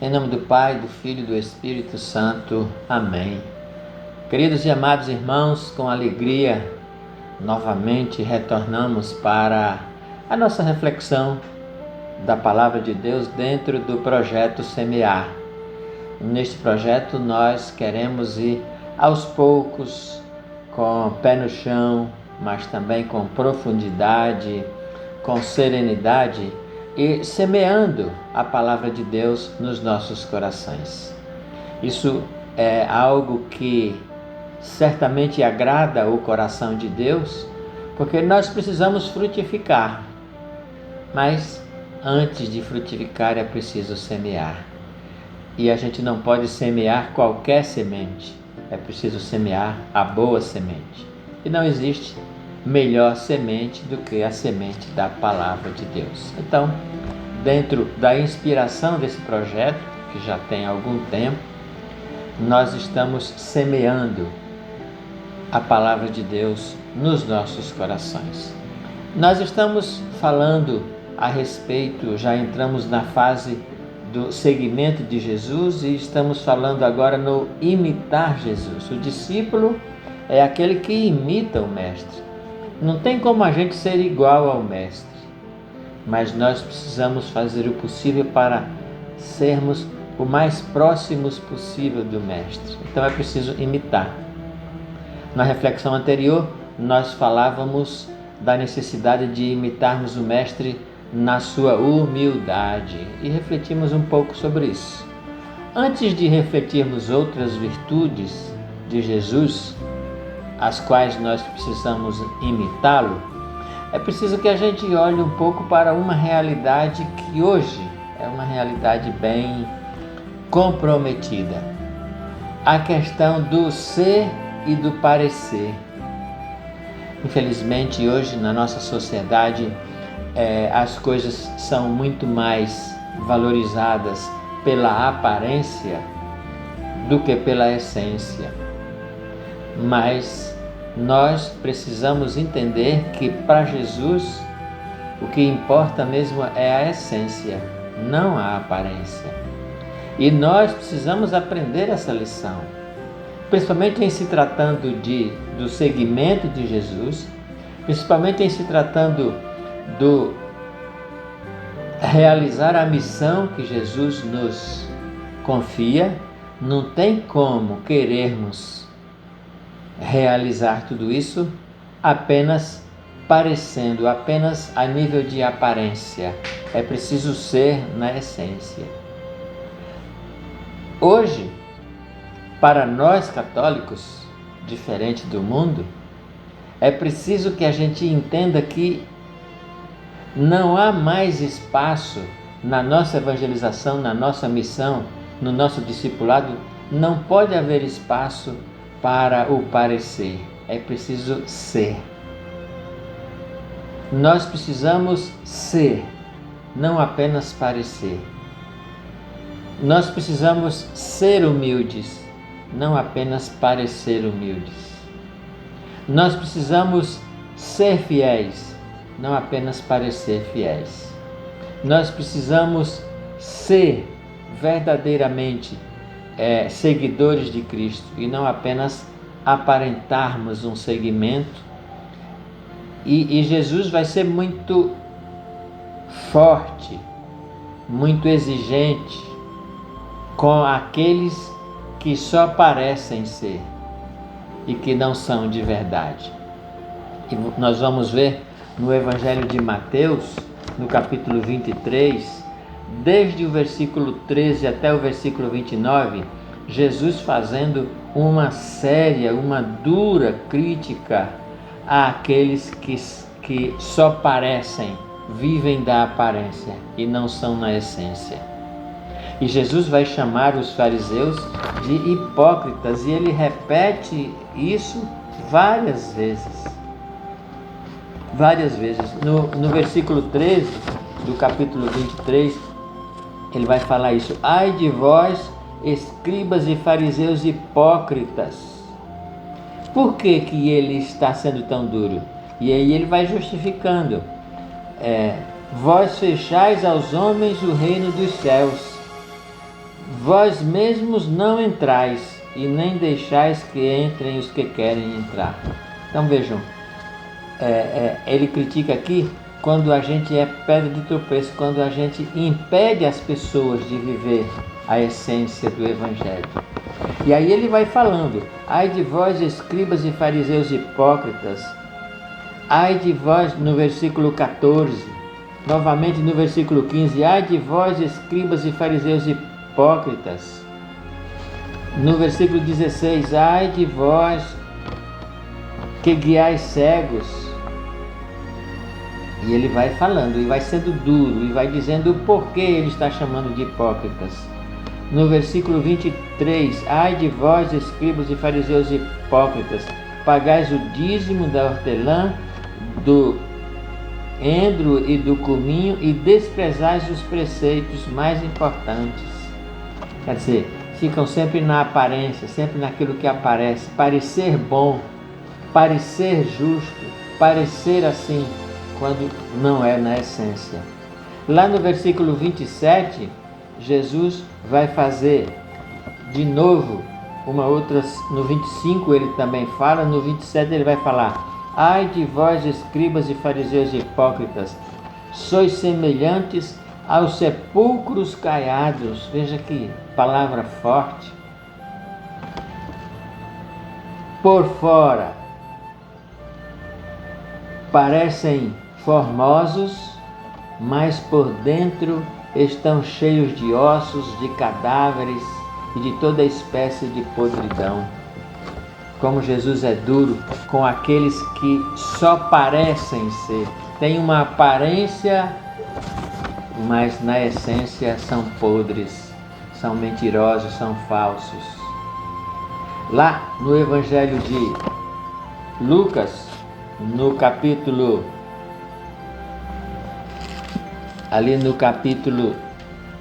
Em nome do Pai, do Filho e do Espírito Santo. Amém. Queridos e amados irmãos, com alegria, novamente retornamos para a nossa reflexão da Palavra de Deus dentro do projeto Semear. Neste projeto nós queremos ir aos poucos, com o pé no chão, mas também com profundidade, com serenidade e semeando a Palavra de Deus nos nossos corações. Isso é algo que certamente agrada o coração de Deus, porque nós precisamos frutificar, mas antes de frutificar é preciso semear. E a gente não pode semear qualquer semente, é preciso semear a boa semente. E não existe melhor semente do que a semente da Palavra de Deus. Então, dentro da inspiração desse projeto, que já tem algum tempo, nós estamos semeando a Palavra de Deus nos nossos corações. Nós estamos falando a respeito, já entramos na fase do seguimento de Jesus e estamos falando agora no imitar Jesus. O discípulo é aquele que imita o Mestre. Não tem como a gente ser igual ao Mestre, mas nós precisamos fazer o possível para sermos o mais próximos possível do Mestre. Então é preciso imitar. Na reflexão anterior, nós falávamos da necessidade de imitarmos o Mestre na sua humildade e refletimos um pouco sobre isso. Antes de refletirmos outras virtudes de Jesus, as quais nós precisamos imitá-lo, é preciso que a gente olhe um pouco para uma realidade que hoje é uma realidade bem comprometida. A questão do ser e do parecer. Infelizmente, hoje na nossa sociedade, as coisas são muito mais valorizadas pela aparência do que pela essência. Mas nós precisamos entender que para Jesus o que importa mesmo é a essência, não a aparência. E nós precisamos aprender essa lição, principalmente em se tratando do seguimento de Jesus, principalmente em se tratando do realizar a missão que Jesus nos confia. Não tem como querermos realizar tudo isso apenas parecendo, apenas a nível de aparência. É preciso ser na essência. Hoje, para nós católicos, diferente do mundo, é preciso que a gente entenda que não há mais espaço na nossa evangelização, na nossa missão, no nosso discipulado, não pode haver espaço para o parecer, é preciso ser. Nós precisamos ser, não apenas parecer. Nós precisamos ser humildes, não apenas parecer humildes. Nós precisamos ser fiéis, não apenas parecer fiéis. Nós precisamos ser verdadeiramente seguidores de Cristo e não apenas aparentarmos um seguimento. E Jesus vai ser muito forte, muito exigente com aqueles que só parecem ser e que não são de verdade. E nós vamos ver no Evangelho de Mateus, no capítulo 23, desde o versículo 13 até o versículo 29, Jesus fazendo uma séria, uma dura crítica àqueles que só parecem, vivem da aparência e não são na essência. E Jesus vai chamar os fariseus de hipócritas e ele repete isso várias vezes. Várias vezes. No versículo 13 do capítulo 23, ele vai falar isso. Ai de vós, escribas e fariseus hipócritas. Por que que ele está sendo tão duro? E aí ele vai justificando. Vós fechais aos homens o reino dos céus, vós mesmos não entrais, e nem deixais que entrem os que querem entrar. Então vejam, ele critica aqui quando a gente é pedra de tropeço, quando a gente impede as pessoas de viver a essência do Evangelho. E aí ele vai falando: ai de vós, escribas e fariseus hipócritas, ai de vós, no versículo 14, novamente no versículo 15, ai de vós, escribas e fariseus hipócritas. No versículo 16, ai de vós que guiais cegos. E ele vai falando, e vai sendo duro, e vai dizendo o porquê ele está chamando de hipócritas. No versículo 23, ai de vós, escribas e fariseus hipócritas, pagais o dízimo da hortelã, do endro e do cominho, e desprezais os preceitos mais importantes. Quer dizer, ficam sempre na aparência, sempre naquilo que aparece, parecer bom, parecer justo, parecer assim, quando não é na essência. Lá no versículo 27, Jesus vai fazer de novo uma outra. No 25 ele também fala, no 27 ele vai falar: ai de vós, escribas e fariseus hipócritas, sois semelhantes aos sepulcros caiados. Veja que palavra forte. Por fora parecem formosos, mas por dentro estão cheios de ossos, de cadáveres e de toda espécie de podridão. Como Jesus é duro com aqueles que só parecem ser, têm uma aparência, mas na essência são podres, são mentirosos, são falsos. Lá no Evangelho de Lucas, no capítulo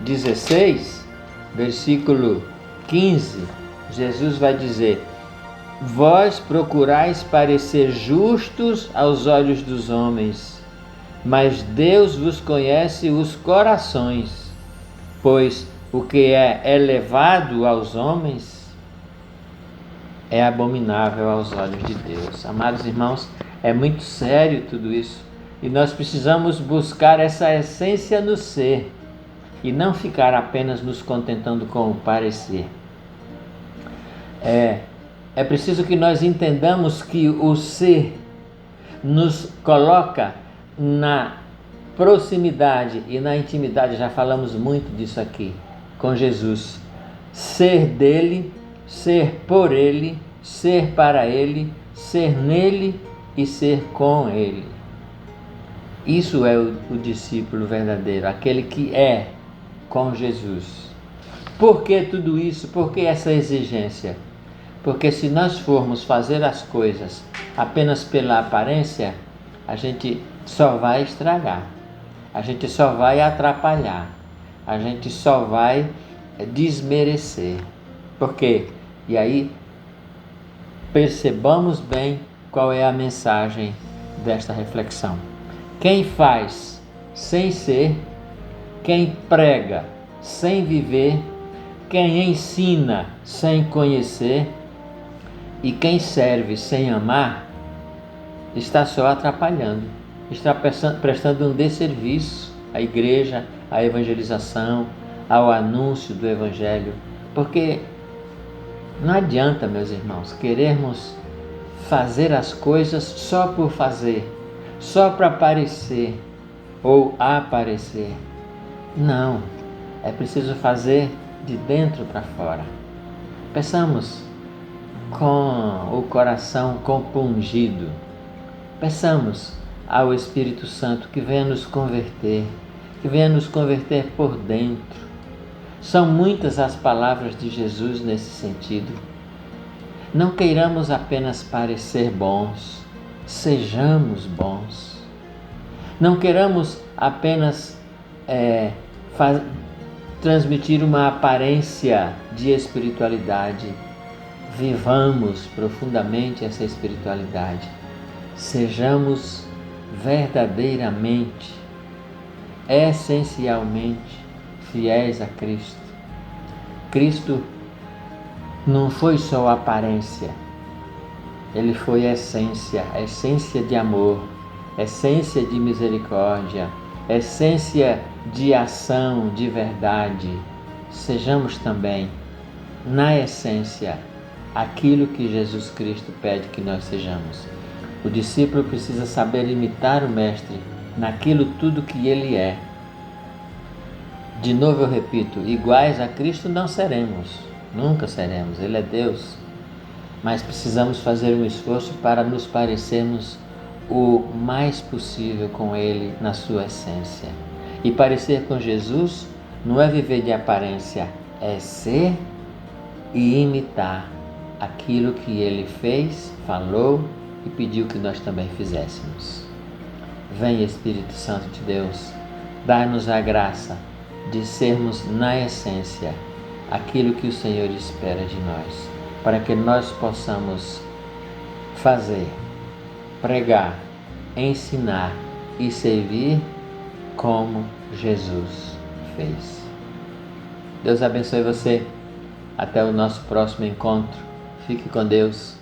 16, versículo 15, Jesus vai dizer: vós procurais parecer justos aos olhos dos homens, mas Deus vos conhece os corações, pois o que é elevado aos homens é abominável aos olhos de Deus. Amados irmãos, é muito sério tudo isso, e nós precisamos buscar essa essência no ser e não ficar apenas nos contentando com o parecer. É preciso que nós entendamos que o ser nos coloca na proximidade e na intimidade, já falamos muito disso aqui, com Jesus. Ser dele, ser por ele, ser para ele, ser nele e ser com ele. Isso é o discípulo verdadeiro, aquele que é com Jesus. Por que tudo isso? Por que essa exigência? Porque se nós formos fazer as coisas apenas pela aparência, a gente só vai estragar, a gente só vai atrapalhar, a gente só vai desmerecer. Por quê? E aí, percebamos bem qual é a mensagem desta reflexão. Quem faz sem ser, quem prega sem viver, quem ensina sem conhecer e quem serve sem amar, está só atrapalhando, está prestando um desserviço à igreja, à evangelização, ao anúncio do Evangelho. Porque não adianta, meus irmãos, querermos fazer as coisas só por fazer, só para parecer ou aparecer. Não, é preciso fazer de dentro para fora. Peçamos com o coração compungido. Peçamos ao Espírito Santo que venha nos converter, que venha nos converter por dentro. São muitas as palavras de Jesus nesse sentido. Não queiramos apenas parecer bons, sejamos bons. Não queiramos apenas transmitir uma aparência de espiritualidade. Vivamos profundamente essa espiritualidade. Sejamos verdadeiramente, essencialmente fiéis a Cristo. Cristo não foi só aparência, Ele foi a essência de amor, essência de misericórdia, essência de ação, de verdade. Sejamos também, na essência, aquilo que Jesus Cristo pede que nós sejamos. O discípulo precisa saber imitar o Mestre naquilo tudo que ele é. De novo eu repito, iguais a Cristo não seremos, nunca seremos, Ele é Deus. Mas precisamos fazer um esforço para nos parecermos o mais possível com Ele na sua essência. E parecer com Jesus não é viver de aparência, é ser e imitar aquilo que Ele fez, falou e pediu que nós também fizéssemos. Vem, Espírito Santo de Deus, dá-nos a graça de sermos na essência aquilo que o Senhor espera de nós, para que nós possamos fazer, pregar, ensinar e servir como Jesus fez. Deus abençoe você. Até o nosso próximo encontro. Fique com Deus.